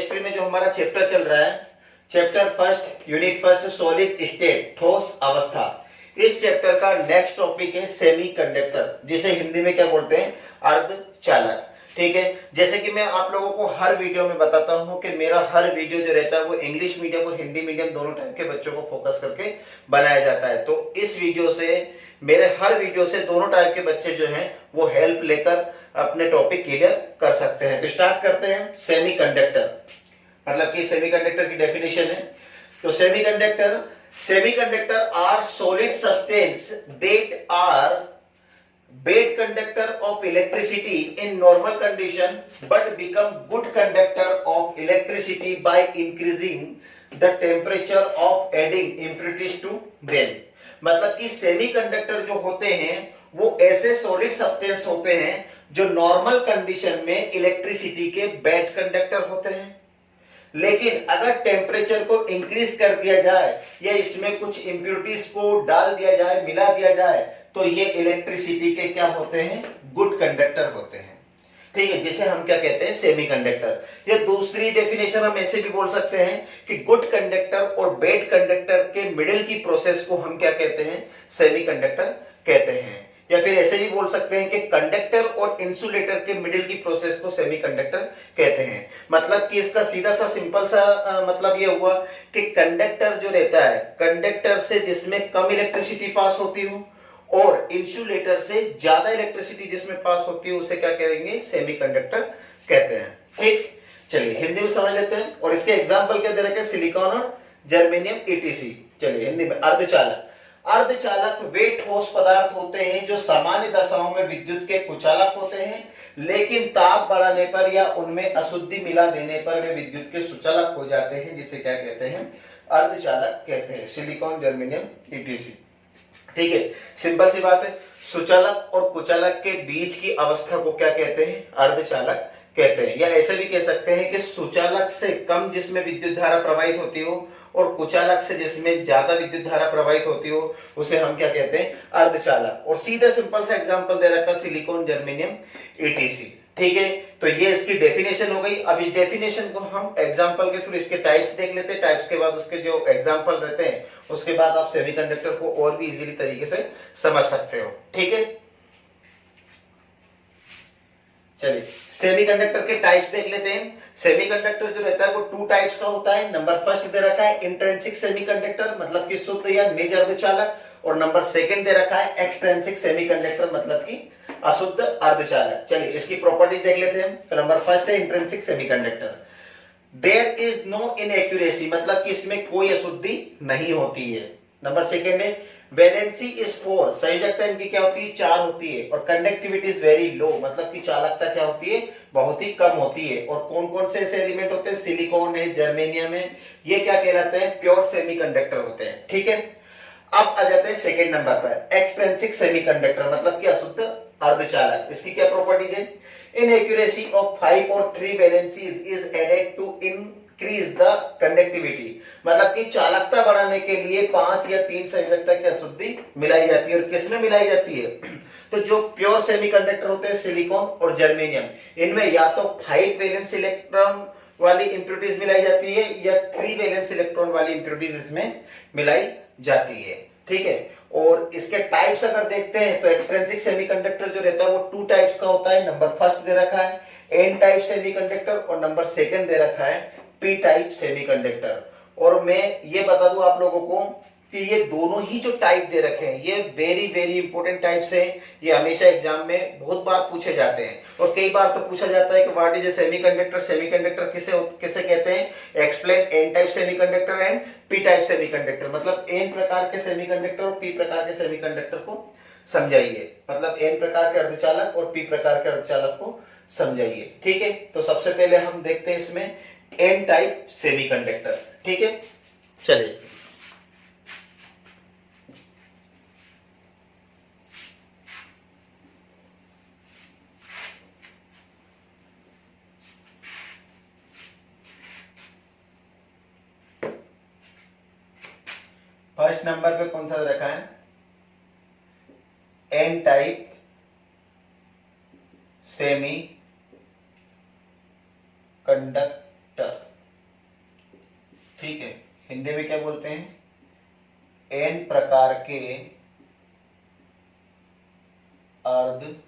Chemistry में जो हमारा चैप्टर चल रहा है, chapter first, unit first, solid state, ठोस अवस्था। इस चैप्टर का नेक्स्ट टॉपिक है सेमीकंडक्टर, जिसे हिंदी में क्या बोलते हैं, अर्धचालक। ठीक है, जैसे कि मैं आप लोगों को हर वीडियो में बताता हूं कि मेरा हर वीडियो जो रहता है वो इंग्लिश मीडियम और हिंदी मीडियम दोनों टाइप के बच्चों को फोकस करके बनाया जाता है। तो इस वीडियो से, मेरे हर वीडियो से दोनों टाइप के बच्चे जो हैं वो हेल्प लेकर अपने टॉपिक क्लियर कर सकते हैं। तो स्टार्ट करते हैं। सेमीकंडक्टर मतलब कि सेमीकंडक्टर की डेफिनेशन है। तो semiconductor are solid substance that are bad conductor of electricity in normal condition but become good conductor of electricity by increasing the temperature of adding impurities to them। मतलब कि semiconductor जो होते हैं वो ऐसे सॉलिड सब्सटेंस होते हैं जो नॉर्मल कंडीशन में इलेक्ट्रिसिटी के बैड कंडक्टर होते हैं, लेकिन अगर टेम्परेचर को इंक्रीज कर दिया जाए या इसमें कुछ इंप्योरिटीज को डाल दिया जाए, मिला दिया जाए, तो ये इलेक्ट्रिसिटी के क्या होते हैं, गुड कंडक्टर होते हैं। ठीक है, जिसे हम क्या कहते हैं, सेमीकंडक्टर। या दूसरी डेफिनेशन हम ऐसे भी बोल सकते हैं कि गुड कंडक्टर और बैड कंडक्टर के मिडिल की प्रोसेस को हम क्या कहते हैं, सेमीकंडक्टर कहते हैं। या फिर ऐसे भी बोल सकते हैं कि कंडक्टर और इंसुलेटर के मिडिल की प्रोसेस को सेमीकंडक्टर कहते हैं। मतलब कि इसका सीधा सा सिंपल सा मतलब ये हुआ कि कंडक्टर जो रहता है, कंडक्टर से जिसमें कम इलेक्ट्रिसिटी पास होती हो और इंसुलेटर से ज्यादा इलेक्ट्रिसिटी जिसमें पास होती है उसे क्या कहेंगे, सेमीकंडक्टर कहते हैं। ठीक, चलिए हिंदी में समझ लेते हैं। और इसके एग्जाम्पल क्या दे रखे, सिलिकॉन और जर्मेनियम ईटीसी। चलिए हिंदी में। अर्धचालक, अर्धचालक वे ठोस पदार्थ होते हैं जो सामान्य दशाओं में विद्युत के कुचालक होते हैं, लेकिन ताप बढ़ाने पर या उनमें अशुद्धि मिला देने पर वे विद्युत के सुचालक हो जाते हैं, जिसे क्या कहते हैं, अर्धचालक कहते हैं। Silicon, germanium etc. ठीक है, सिंपल सी बात है। सुचालक और कुचालक के बीच की अवस्था को क्या कहते हैं, अर्धचालक कहते हैं। या ऐसे भी कह सकते हैं कि सुचालक से कम जिसमें विद्युत धारा प्रवाहित होती हो और कुचालक से जिसमें ज्यादा विद्युत धारा प्रवाहित होती हो उसे हम क्या कहते हैं, अर्धचालक। और सीधा सिंपल सा एग्जांपल दे रखा, सिलिकॉन, जर्मेनियम ईटीसी। ठीक है, तो ये इसकी डेफिनेशन हो गई। अब इस डेफिनेशन को हम एग्जांपल के थ्रू इसके टाइप्स देख लेते हैं। टाइप्स के बाद उसके जो एग्जांपल रहते हैं उसके बाद आप सेमीकंडक्टर को और भी इजीली तरीके से समझ सकते हो। ठीक है, चलिए सेमीकंडक्टर के टाइप्स देख लेते हैं। सेमीकंडक्टर जो रहता है वो टू टाइप्स का होता है। नंबर फर्स्ट दे रखा है इंट्रिंसिक सेमीकंडक्टर, मतलब कि शुद्ध या निज अर्धचालक। और नंबर सेकंड दे रखा है एक्सट्रिंसिक सेमीकंडक्टर, मतलब कि अशुद्ध अर्धचालक। चलिए इसकी प्रॉपर्टीज देख लेते हैं। तो नंबर फर्स्ट है intrinsic semiconductor, there is no inaccuracy, मतलब कि इसमें कोई अशुद्धि नहीं होती है। नंबर सेकंड है वैलेंसी इज 4, संयोजकता इनकी क्या होती है, 4 होती है। और कंडक्टिविटी इज वेरी लो, मतलब कि चालकता क्या होती है, बहुत ही कम होती है। और कौन कौन से ऐसे एलिमेंट होते हैं, सिलिकॉन है, जर्मेनियम है, ये क्या कहलाते हैं, प्योर सेमीकंडक्टर होते हैं। ठीक है, अब आ जाते हैं सेकंड नंबर पर, एक्सट्रिंसिक सेमीकंडक्टर, मतलब कि अशुद्ध अर्धचालक। इसकी क्या प्रॉपर्टीज है, inaccuracy of 5 or 3 valencies is added to increase the conductivity, मतलब कि चालकता बढ़ाने के लिए 5 या 3 संयोजकता की अशुद्धि मिलाई जाती है। और किसमें मिलाई जाती है, तो जो प्योर सेमीकंडक्टर होते हैं सिलिकॉन और जर्मेनियम, इनमें या तो 5 वैलेंस इलेक्ट्रॉन वाली इंप्योरिटीज मिलाई जाती है या 3 वैलेंस इलेक्ट्रॉन वाली इंप्योरिटीज इसमें मिलाई जाती है। ठीक है, और इसके टाइप्स अगर देखते हैं तो एक्सट्रिंसिक सेमीकंडक्टर जो रहता है वो 2 टाइप्स का होता है। नंबर फर्स्ट दे रखा है एन टाइप सेमीकंडक्टर और नंबर सेकंड दे रखा है पी टाइप सेमीकंडक्टर। और मैं ये बता दूं आप लोगों को कि ये दोनों ही जो टाइप दे रखे हैं ये वेरी वेरी इंपॉर्टेंट टाइप्स हैं। ये हमेशा एग्जाम में बहुत बार पूछे जाते हैं और कई बार तो पूछा जाता है कि what is a semiconductor, semiconductor किसे कहते हैं, explain N type semiconductor and P type semiconductor, मतलब एन प्रकार के सेमीकंडक्टर और पी प्रकार के सेमीकंडक्टर को समझाइए, मतलब एन प्रकार के अर्धचालक और पी प्रकार के अर्धचालक को समझाइए। ठीक है, तो सबसे पहले हम देखते हैं इसमें एन टाइप सेमीकंडक्टर। ठीक है, चलिए फर्स्ट नंबर पे कौन सा रखा है, एन टाइप सेमी कंडक्टर। ठीक है, हिंदी में क्या बोलते हैं, एन प्रकार के अर्धचालक,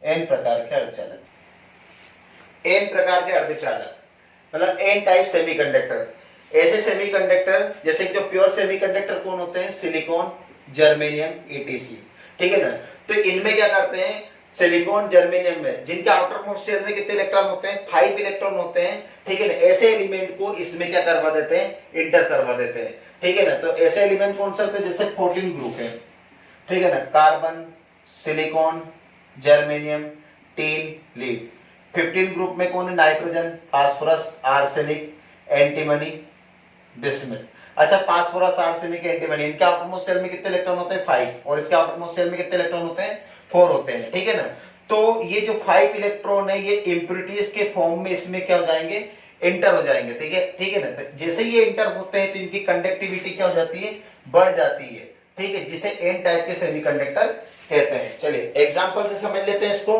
एन प्रकार के अर्धचालक, एन प्रकार के अर्धचालक मतलब एन टाइप सेमीकंडक्टर। ऐसे सेमीकंडक्टर जैसे कि जो प्योर सेमीकंडक्टर कौन होते हैं, सिलिकॉन, जर्मेनियम, ईटीसी, ठीक है ना। तो इनमें क्या करते हैं, सिलिकॉन, जर्मेनियम में जिनके आउटर मोस्ट शेल में कितने इलेक्ट्रॉन होते हैं, 5 इलेक्ट्रॉन होते हैं, ठीक है ना। ऐसे एलिमेंट को इसमें क्या करवा देते हैं, इंटर करवा देते हैं, ठीक है ना। तो ऐसे एलिमेंट कौन से होते हैं, जैसे 14 ग्रुप है, ठीक है ना, carbon, silicon, germanium, tin, lead. 15 group में कौन है, nitrogen, phosphorus, arsenic, antimony, bismuth. अच्छा, फास्फोरस, आर्सेनिक, एंटीमनी, इनके आउटरमोस्ट शेल में कितने इलेक्ट्रॉन होते हैं, 5, और इसके आउटरमोस्ट शेल में कितने इलेक्ट्रॉन होते हैं, 4 होते हैं, ठीक है ना। तो ये जो 5 इलेक्ट्रॉन है ये इंप्योरिटीज के फॉर्म में इसमें क्या हो जाएंगे, इंटर हो जाएंगे, ठीक है ना। तो जैसे ये इंटर होते हैं तो इनकी कंडक्टिविटी क्या हो जाती है, बढ़ जाती है, ठीक है, जिसे एन टाइप के सेमीकंडक्टर कहते हैं। चलिए एग्जांपल से समझ लेते हैं इसको।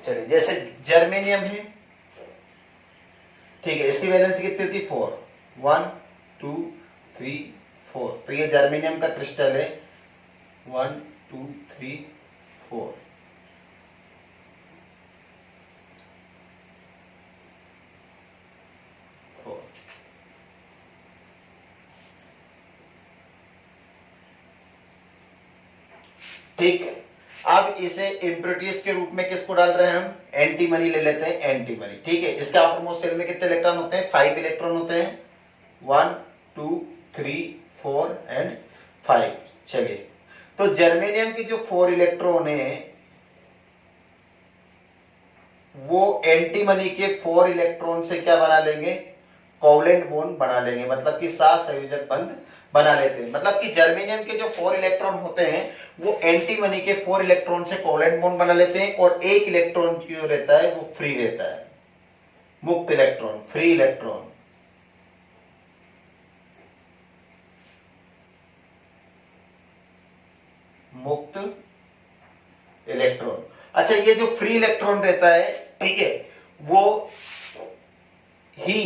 चलिए जैसे जर्मेनियम है, ठीक है, इसकी वैलेंसी कितनी होती है, 4, 1 2 3 4। तो ये जर्मेनियम का क्रिस्टल है, 1 2 3 4। ठीक, अब इसे इम्प्योरिटीज के रूप में किसको डाल रहे हैं हम, एंटीमनी ले लेते हैं, एंटीमनी, ठीक है। इसके आउटरमोस्ट शेल में कितने इलेक्ट्रॉन होते हैं, 5 इलेक्ट्रॉन होते हैं, 1 2 3 4 एंड 5। चलिए, तो जर्मेनियम की जो 4 इलेक्ट्रॉन है वो एंटीमनी के 4 इलेक्ट्रॉन से क्या बना लेंगे, कोवलेंट बॉन्ड बना लेंगे, मतलब कि साथ संयोजक बंध बना लेते हैं। मतलब कि जर्मेनियम के जो 4 इलेक्ट्रॉन होते हैं वो एंटीमनी के 4 इलेक्ट्रॉन से कोवलेंट बॉन्ड बना लेते हैं, और एक इलेक्ट्रॉन जो रहता है वो फ्री रहता है, मुक्त इलेक्ट्रॉन, फ्री इलेक्ट्रॉन। मुक्त इलेक्ट्रॉन। अच्छा, ये जो फ्री इलेक्ट्रॉन रहता है, ठीक है, वो ही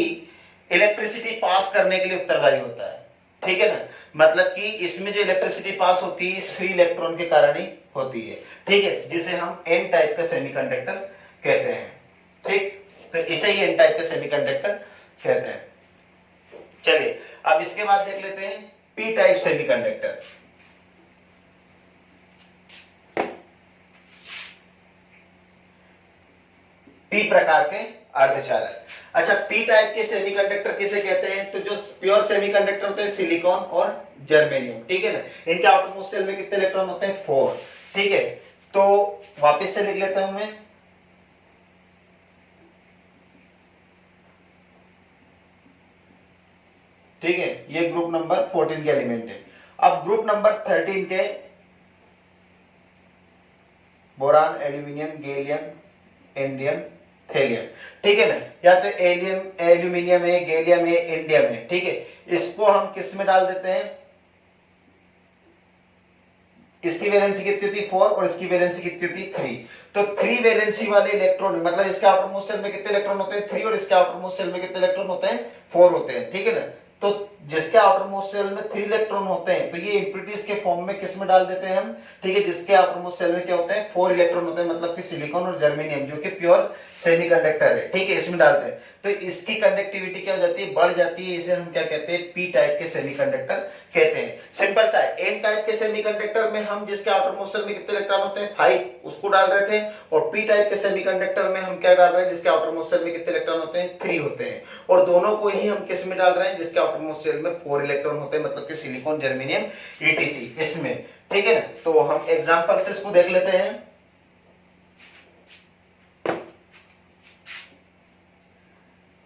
इलेक्ट्रिसिटी पास करने के लिए उत्तरदायी होता है, ठीक है ना। मतलब कि इसमें जो इलेक्ट्रिसिटी पास होती है इस फ्री इलेक्ट्रॉन के कारण ही होती है, ठीक है, जिसे हम एन टाइप का सेमीकंडक्टर कहते हैं, ठीक। तो इसे ही एन टाइप का सेमीकंडक्टर कहते हैं। चलिए अब इसके बाद देख लेते हैं पी टाइप सेमीकंडक्टर। पी प्रकार के अर्धचालक। अच्छा, पी टाइप के सेमीकंडक्टर किसे कहते हैं, तो जो प्योर सेमीकंडक्टर होते हैं सिलिकॉन और जर्मेनियम, ठीक है ना। इनके आउटरमोस्ट शेल में कितने इलेक्ट्रॉन होते हैं, 4, ठीक है। तो वापस से लिख लेता हूं मैं, ठीक है, ये ग्रुप नंबर 14 के एलिमेंट है। अब ग्रुप नंबर 13 के boron, aluminium, gallium, indium, thallium, ठीक है ना। या तो एलियम, एल्यूमिनियम है, गैलियम है, इंडियम है, ठीक है। इसको हम किस में डाल देते हैं, इसकी वैलेंसी कितनी थी, 4, और इसकी वैलेंसी कितनी थी, 3। तो 3 वैलेंसी वाले इलेक्ट्रॉन, मतलब इसके आउटरमोस्ट शेल में कितने इलेक्ट्रॉन होते हैं, 3, और इसके आउटरमोस्ट शेल में कितने इलेक्ट्रॉन होते हैं, 4 होते हैं, ठीक है ना। तो जिसके आउटरमोस्ट शेल में 3 इलेक्ट्रॉन होते हैं तो ये इंप्योरिटीज के फॉर्म में किस में डाल देते हैं हम, ठीक है, जिसके आउटरमोस्ट शेल में क्या होते हैं, 4 इलेक्ट्रॉन होते हैं, मतलब कि सिलिकॉन और जर्मेनियम जो कि प्योर सेमीकंडक्टर है, ठीक है, इसमें डालते हैं। तो इसकी कंडक्टिविटी क्या हो जाती है, बढ़ जाती है, इसे हम क्या कहते हैं, पी टाइप के सेमीकंडक्टर कहते हैं। सिंपल सा है, एन टाइप के सेमीकंडक्टर में हम जिसके आउटरमोस्ट शेल में कितने इलेक्ट्रॉन होते हैं, 5, उसको डाल रहे थे, और पी टाइप के सेमीकंडक्टर में हम क्या डाल रहे हैं, जिसके आउटरमोस्ट शेल में कितने इलेक्ट्रॉन होते हैं, 3 होते हैं, और दोनों को ही हम किस में डाल रहे हैं, जिसके आउटरमोस्ट शेल में 4 इलेक्ट्रॉन होते हैं, मतलब कि सिलिकॉन, जर्मेनियम, ईटीसी, इसमें, ठीक है ना। तो हम एग्जांपल से इसको देख लेते हैं।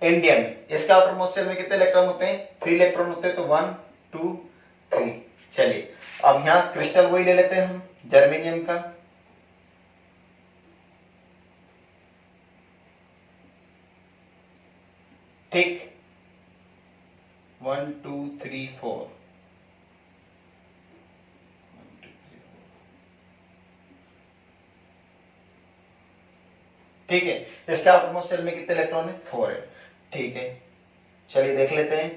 इंडियम में इसका आउटरमोस्ट शेल में कितने इलेक्ट्रॉन होते हैं, 3 इलेक्ट्रॉन होते हैं, तो 1 2 3। चलिए अब यहां क्रिस्टल वही ले लेते हैं हम, जर्मेनियम का, ठीक, 1 2 3 4। ठीक है। इसके आउटरमोस्ट शेल में कितने इलेक्ट्रॉन है? 4 है। ठीक है, चलिए देख लेते हैं।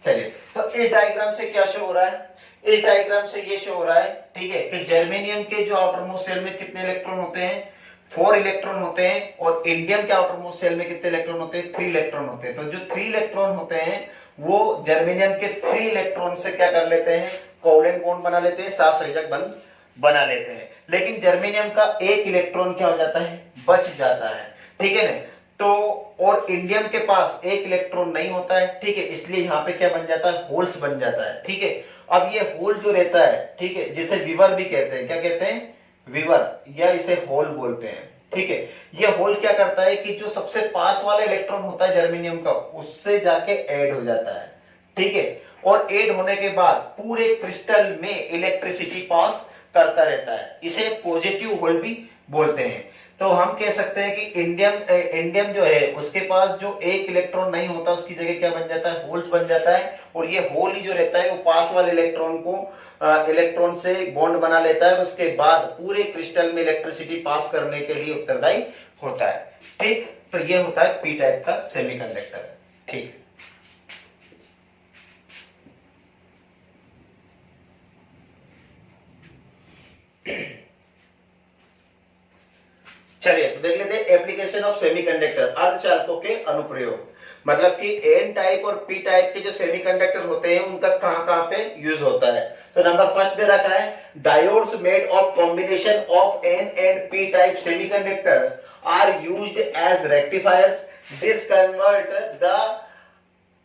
चलिए, तो इस डायग्राम से क्या शो हो रहा है? इस डायग्राम से ये शो हो रहा है, ठीक है, कि जर्मेनियम के जो आउटरमोस्ट शेल में कितने इलेक्ट्रॉन होते हैं? 4 इलेक्ट्रॉन होते हैं। और इंडियम के आउटरमोस्ट शेल में कितने इलेक्ट्रॉन होते हैं? 3 इलेक्ट्रॉन होते हैं। तो जो 3 इलेक्ट्रॉन होते हैं वो जर्मेनियम के 3 इलेक्ट्रॉन से क्या कर लेते हैं? कोवलेंट बॉन्ड बना लेते हैं, साथ संयोजक बंध बना लेते हैं। लेकिन जर्मेनियम का 1 इलेक्ट्रॉन क्या हो जाता है? बच जाता है, ठीक है ना। तो और इंडियम के पास 1 इलेक्ट्रॉन नहीं होता है, ठीक है, इसलिए यहाँ पे क्या बन जाता है? होल्स बन जाता है, ठीक है। अब ये होल जो रहता है, ठीक है, जिसे विवर भी कहते हैं, क्या कहते हैं? विवर, या इसे होल बोलते हैं, ठीक है। ये होल क्या करता है कि जो सबसे पास वाला इलेक्ट्रॉन होता है जर्मेनियम का, उससे जाके ऐड हो जाता है, ठीक है। और ऐड होने के बाद पूरे क्रिस्टल में इलेक्ट्रिसिटी पास करता रहता है, इसे पॉजिटिव होल भी बोलते हैं। तो हम कह सकते हैं कि इंडियम जो है उसके पास जो 1 इलेक्ट्रॉन नहीं होता, उसकी जगह क्या बन जाता है? होल्स बन जाता है। और ये होल ही जो रहता है वो पास वाले इलेक्ट्रॉन से बॉन्ड बना लेता है, और उसके बाद पूरे क्रिस्टल में इलेक्ट्रिसिटी पास करने के लिए उत्तरदायी होता है, ठीक। तो ये होता है पी टाइप का सेमीकंडक्टर, ठीक। चलिए तो देख लेते हैं एप्लीकेशन ऑफ सेमीकंडक्टर, अर्धचालकों के अनुप्रयोग। मतलब कि एन टाइप और पी टाइप के जो सेमीकंडक्टर होते हैं उनका कहां पे यूज होता है। तो नंबर फर्स्ट दे रखा है, diodes made of combination of N and P type semiconductor are used as rectifiers. This convert the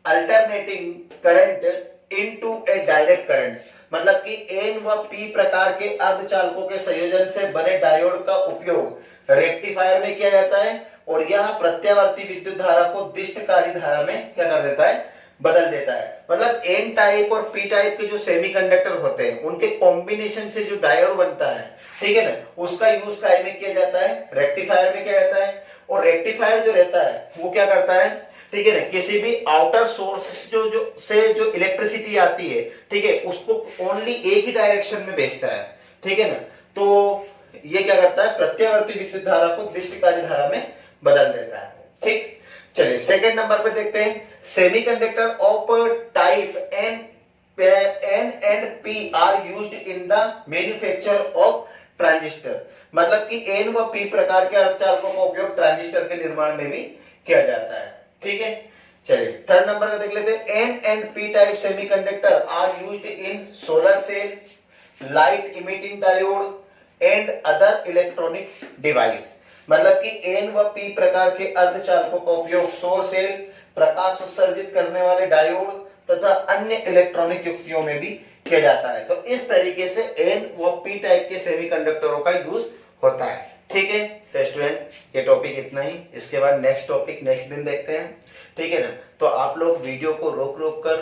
alternating current into a direct current. मतलब कि एन व पी प्रकार के अर्धचालकों के संयोजन से बने डायोड का उपयोग रेक्टिफायर में किया जाता है, और यह प्रत्यावर्ती विद्युत धारा को दिष्टकारी धारा में क्या कर देता है? बदल देता है। मतलब एन टाइप और पी टाइप के जो सेमीकंडक्टर होते हैं उनके कॉम्बिनेशन से जो डायोड बनता है, ठीक है ना, उसका यूज काय में किया जाता है? रेक्टिफायर में किया जाता है। और रेक्टिफायर जो रहता है वो क्या करता है, ठीक है ना, किसी भी आउटर सोर्स जो इलेक्ट्रिसिटी आती है, ठीक है, उसको ओनली एक ही डायरेक्शन में भेजता है, ठीक है ना। तो ये क्या करता है? प्रत्यावर्ती विद्युत धारा को दिष्टकारी धारा में बदल देता है, ठीक। चलिए सेकंड नंबर पे देखते हैं, semiconductor of type N and P are used in the manufacture of transistor. मतलब कि एन व पी प्रकार के अर्धचालकों का उपयोग ट्रांजिस्टर के निर्माण में भी किया जाता है, ठीक है। चलिए थर्ड नंबर का देख लेते हैं, N and P type semiconductor are used in solar cell, light emitting diode and other electronic device. मतलब कि एन व पी प्रकार के अर्धचालकों का उपयोग सौर सेल, प्रकाश उत्सर्जित करने वाले डायोड तथा अन्य इलेक्ट्रॉनिक युक्तियों में भी किया जाता है। तो इस तरीके से एन व पी टाइप के सेमीकंडक्टरों का यूज होता है, ठीक है। तो स्टूडेंट ये टॉपिक इतना ही, इसके बाद नेक्स्ट टॉपिक नेक्स्ट दिन देखते हैं, ठीक है ना। तो आप लोग वीडियो को रोक रोक कर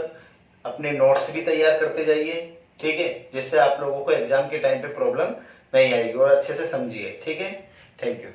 अपने नोट्स भी तैयार करते जाइए, ठीक है, जिससे आप लोगों को एग्जाम के टाइम पे प्रॉब्लम नहीं आएगी, और अच्छे से समझिए, ठीक है। Thank you.